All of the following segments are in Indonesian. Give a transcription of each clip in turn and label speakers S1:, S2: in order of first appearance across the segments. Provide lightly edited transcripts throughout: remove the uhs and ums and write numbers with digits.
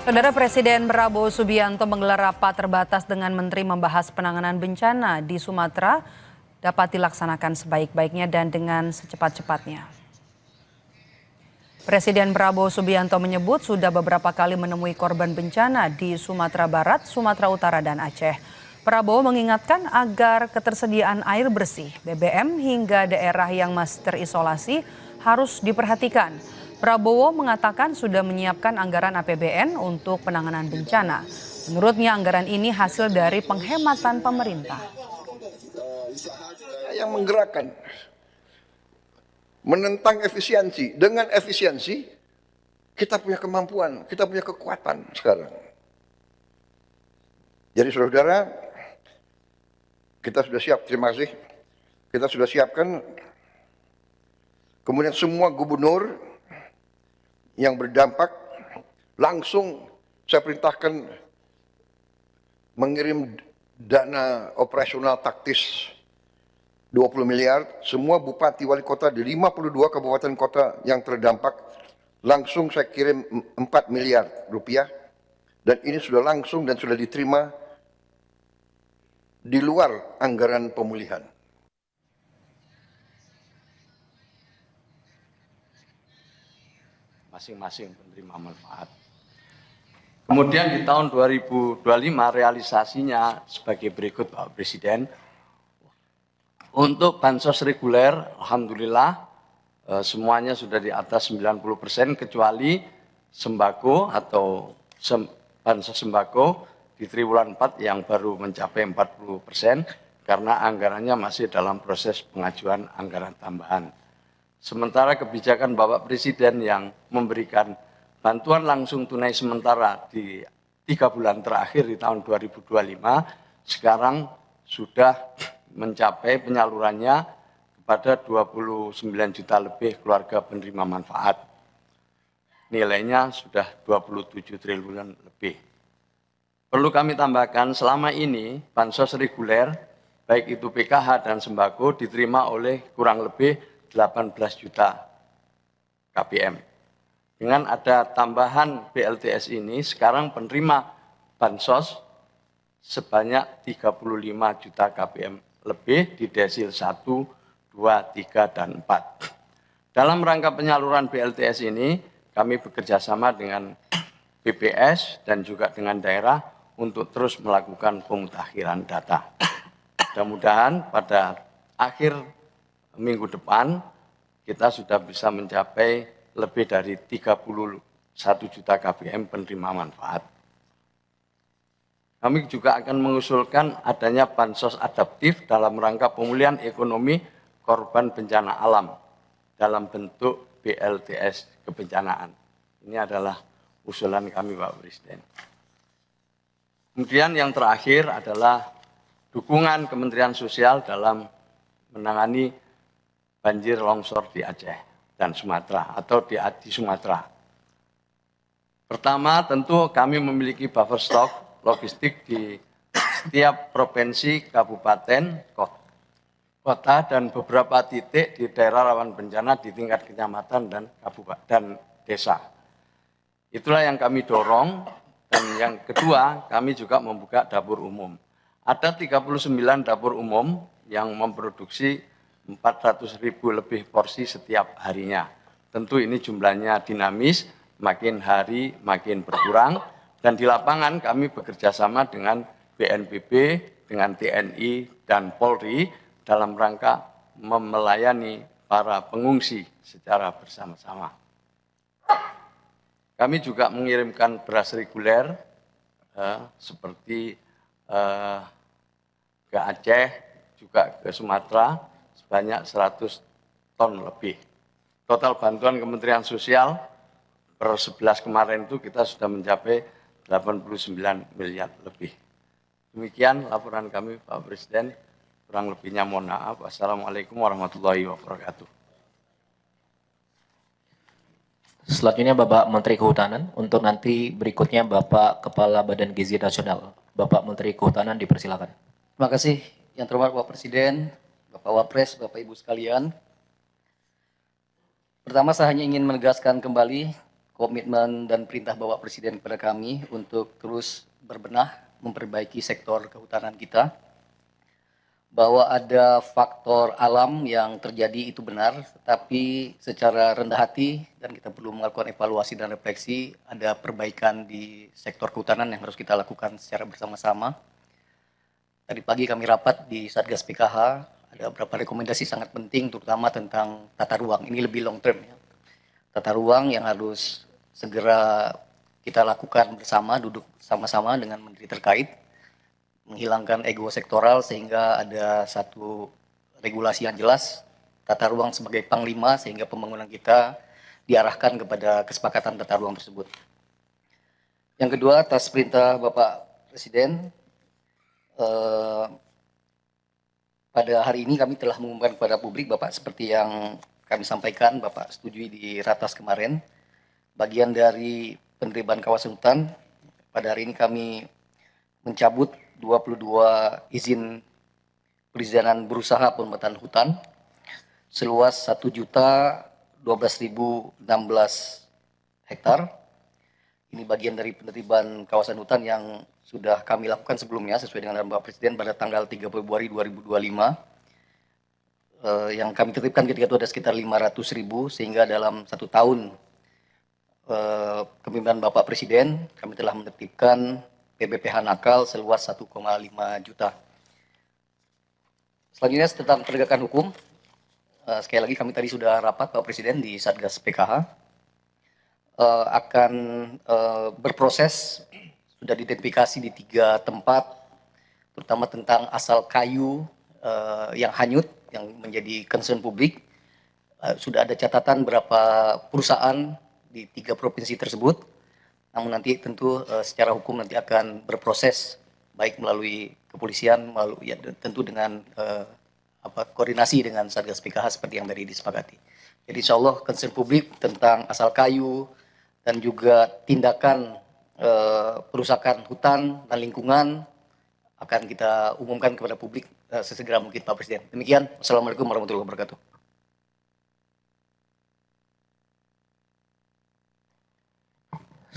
S1: Saudara Presiden Prabowo Subianto menggelar rapat terbatas dengan Menteri membahas penanganan bencana di Sumatera dapat dilaksanakan sebaik-baiknya dan dengan secepat-cepatnya. Presiden Prabowo Subianto menyebut sudah beberapa kali menemui korban bencana di Sumatera Barat, Sumatera Utara, dan Aceh. Prabowo mengingatkan agar ketersediaan air bersih, BBM hingga daerah yang masih terisolasi harus diperhatikan. Prabowo mengatakan sudah menyiapkan anggaran APBN untuk penanganan bencana. Menurutnya anggaran ini hasil dari penghematan pemerintah.
S2: Yang menggerakkan, menentang efisiensi. Dengan efisiensi, kita punya kemampuan, kita punya kekuatan sekarang. Jadi saudara, kita sudah siap, terima kasih. Kita sudah siapkan, kemudian semua gubernur yang berdampak langsung saya perintahkan mengirim dana operasional taktis 20 miliar, semua bupati wali kota di 52 kabupaten kota yang terdampak langsung saya kirim 4 miliar rupiah, dan ini sudah langsung dan sudah diterima di luar anggaran pemulihan.
S3: Masing-masing penerima manfaat. Kemudian di tahun 2025 realisasinya sebagai berikut Pak Presiden. Untuk bansos reguler, alhamdulillah semuanya sudah di atas 90% kecuali sembako atau bansos sembako di triwulan 4 yang baru mencapai 40% karena anggarannya masih dalam proses pengajuan anggaran tambahan. Sementara kebijakan Bapak Presiden yang memberikan bantuan langsung tunai sementara di 3 bulan terakhir di tahun 2025, sekarang sudah mencapai penyalurannya kepada 29 juta lebih keluarga penerima manfaat. Nilainya sudah 27 triliun lebih. Perlu kami tambahkan, selama ini bansos reguler, baik itu PKH dan sembako, diterima oleh kurang lebih 18 juta KPM. Dengan ada tambahan BLTS ini, sekarang penerima bansos sebanyak 35 juta KPM lebih di desil 1, 2, 3, dan 4. Dalam rangka penyaluran BLTS ini, kami bekerjasama dengan BPS dan juga dengan daerah untuk terus melakukan pemutakhiran data. Mudah-mudahan pada akhir minggu depan kita sudah bisa mencapai lebih dari 31 juta KPM penerima manfaat. Kami juga akan mengusulkan adanya bansos adaptif dalam rangka pemulihan ekonomi korban bencana alam dalam bentuk BLTS kebencanaan. Ini adalah usulan kami Pak Presiden. Kemudian yang terakhir adalah dukungan Kementerian Sosial dalam menangani banjir longsor di Aceh dan Sumatera atau di Sumatera. Pertama, tentu kami memiliki buffer stok logistik di setiap provinsi, kabupaten, kota, dan beberapa titik di daerah rawan bencana di tingkat kecamatan dan kabupaten dan desa. Itulah yang kami dorong. Dan yang kedua, kami juga membuka dapur umum. Ada 39 dapur umum yang memproduksi 400.000 lebih porsi setiap harinya. Tentu ini jumlahnya dinamis, makin hari makin berkurang. Dan di lapangan kami bekerja sama dengan BNPB, dengan TNI, dan Polri dalam rangka melayani para pengungsi secara bersama-sama. Kami juga mengirimkan beras reguler seperti ke Aceh, juga ke Sumatera, sebanyak 100 ton lebih. Total bantuan Kementerian Sosial per 11 kemarin itu kita sudah mencapai 89 miliar lebih. Demikian laporan kami Pak Presiden, kurang lebihnya mohon maaf. Wassalamualaikum warahmatullahi wabarakatuh.
S4: Selanjutnya Bapak Menteri Kehutanan, untuk nanti berikutnya Bapak Kepala Badan Gizi Nasional. Bapak Menteri Kehutanan dipersilakan.
S5: Terima kasih yang terhormat Bapak Presiden, Bapak Wapres, Bapak Ibu sekalian. Pertama saya hanya ingin menegaskan kembali komitmen dan perintah Bapak Presiden kepada kami untuk terus berbenah memperbaiki sektor kehutanan kita. Bahwa ada faktor alam yang terjadi itu benar, tapi secara rendah hati dan kita perlu melakukan evaluasi dan refleksi, ada perbaikan di sektor kehutanan yang harus kita lakukan secara bersama-sama. Tadi pagi kami rapat di Satgas PKH, ada beberapa rekomendasi sangat penting, terutama tentang tata ruang. Ini lebih long term ya. Tata ruang yang harus segera kita lakukan bersama, duduk sama-sama dengan menteri terkait, menghilangkan ego sektoral sehingga ada satu regulasi yang jelas, tata ruang sebagai panglima sehingga pembangunan kita diarahkan kepada kesepakatan tata ruang tersebut. Yang kedua, atas perintah Bapak Presiden, pada hari ini kami telah mengumumkan kepada publik, Bapak, seperti yang kami sampaikan, Bapak setujui di Ratas kemarin, bagian dari penerimaan kawasan hutan. Pada hari ini kami mencabut 22 izin perizinan berusaha pemetaan hutan seluas 1.012.016 hektar. Ini bagian dari penertiban kawasan hutan yang sudah kami lakukan sebelumnya sesuai dengan arahan Bapak Presiden pada tanggal 3 Februari 2025. Yang kami tertibkan ketika itu ada sekitar 500.000, sehingga dalam 1 tahun kepemimpinan Bapak Presiden kami telah menertibkan PBPH nakal seluas 1,5 juta. Selanjutnya tentang penegakan hukum, sekali lagi kami tadi sudah rapat Pak Presiden di Satgas PKH, akan berproses, sudah diidentifikasi di 3 tempat, terutama tentang asal kayu yang hanyut, yang menjadi concern publik. Sudah ada catatan berapa perusahaan di 3 provinsi tersebut, namun nanti tentu secara hukum nanti akan berproses baik melalui kepolisian, melalui ya, tentu dengan koordinasi dengan Satgas PKH seperti yang tadi disepakati. Jadi insya Allah concern publik tentang asal kayu dan juga tindakan perusakan hutan dan lingkungan akan kita umumkan kepada publik sesegera mungkin Pak Presiden. Demikian, Wassalamualaikum warahmatullahi wabarakatuh.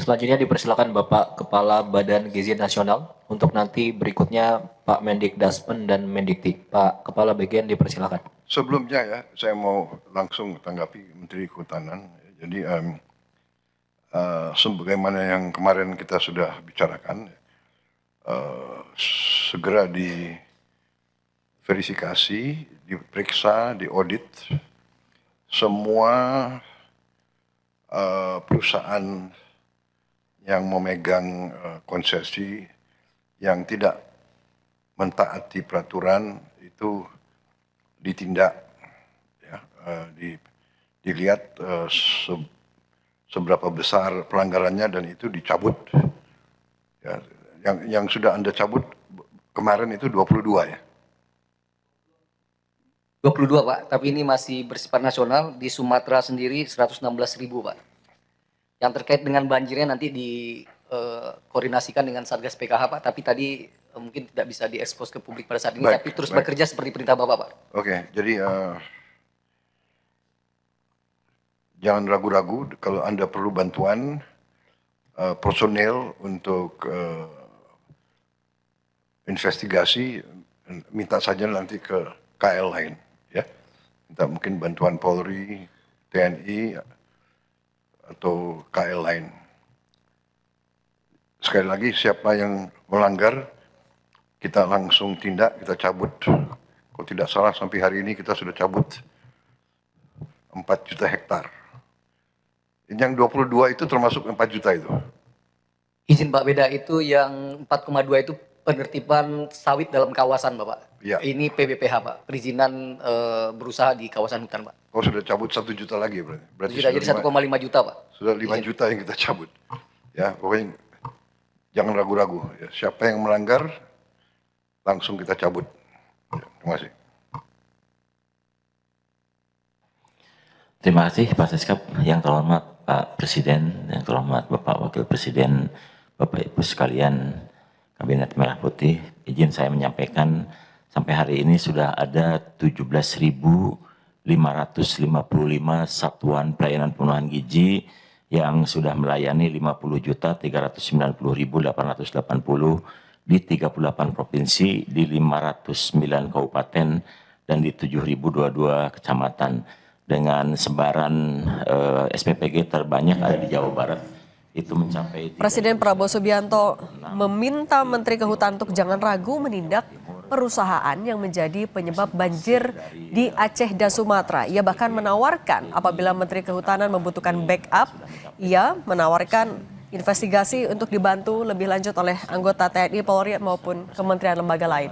S4: Selanjutnya dipersilakan Bapak Kepala Badan Gizi Nasional untuk nanti berikutnya Pak Mendikdaspen dan Mendikti. Pak Kepala Bagian dipersilakan.
S2: Sebelumnya ya, saya mau langsung tanggapi Menteri Kehutanan. Jadi sebagaimana yang kemarin kita sudah bicarakan, segera diverifikasi, diperiksa, diaudit semua perusahaan yang memegang konsesi yang tidak mentaati peraturan itu ditindak, ya, dilihat seberapa besar pelanggarannya dan itu dicabut. Ya, yang sudah Anda cabut kemarin itu 22 ya?
S5: 22 Pak, tapi ini masih bersifat nasional. Di Sumatera sendiri 116.000 Pak. Yang terkait dengan banjirnya nanti dikoordinasikan dengan Satgas PKH Pak, tapi tadi mungkin tidak bisa diekspos ke publik pada saat ini, tapi terus bekerja seperti perintah Bapak Pak.
S2: Oke, jadi jangan ragu-ragu kalau Anda perlu bantuan personel untuk investigasi, minta saja nanti ke KL lain, ya. Minta mungkin bantuan Polri, TNI, atau KL lain. Sekali lagi, siapa yang melanggar, kita langsung tindak, kita cabut. Kalau tidak salah, sampai hari ini kita sudah cabut 4 juta hektar. Yang 22 itu termasuk 4 juta itu?
S5: Izin Pak, beda itu yang 4,2 itu penertiban sawit dalam kawasan Bapak. Ya. Ini PBPH Pak, perizinan berusaha di kawasan hutan Pak.
S2: Oh, sudah cabut 1 juta lagi berarti
S5: sudah jadi 1,5 juta Pak.
S2: Sudah 5 juta yang kita cabut. Ya, pokoknya jangan ragu-ragu. Ya, siapa yang melanggar, langsung kita cabut. Ya, terima kasih.
S6: Terima kasih Pak Seskap. Yang terhormat Pak Presiden, yang terhormat Bapak Wakil Presiden, Bapak Ibu sekalian Kabinet Merah Putih, izin saya menyampaikan sampai hari ini sudah ada 17.555 satuan pelayanan pemenuhan gizi yang sudah melayani 50.390.880 di 38 provinsi, di 509 kabupaten, dan di 7.022 kecamatan. Dengan sebaran SPPG terbanyak ada di Jawa Barat, itu mencapai...
S7: Presiden Prabowo Subianto meminta Menteri Kehutanan untuk jangan ragu menindak perusahaan yang menjadi penyebab banjir di Aceh dan Sumatera. Ia bahkan menawarkan apabila Menteri Kehutanan membutuhkan backup, ia menawarkan investigasi untuk dibantu lebih lanjut oleh anggota TNI, Polri maupun kementerian lembaga lain.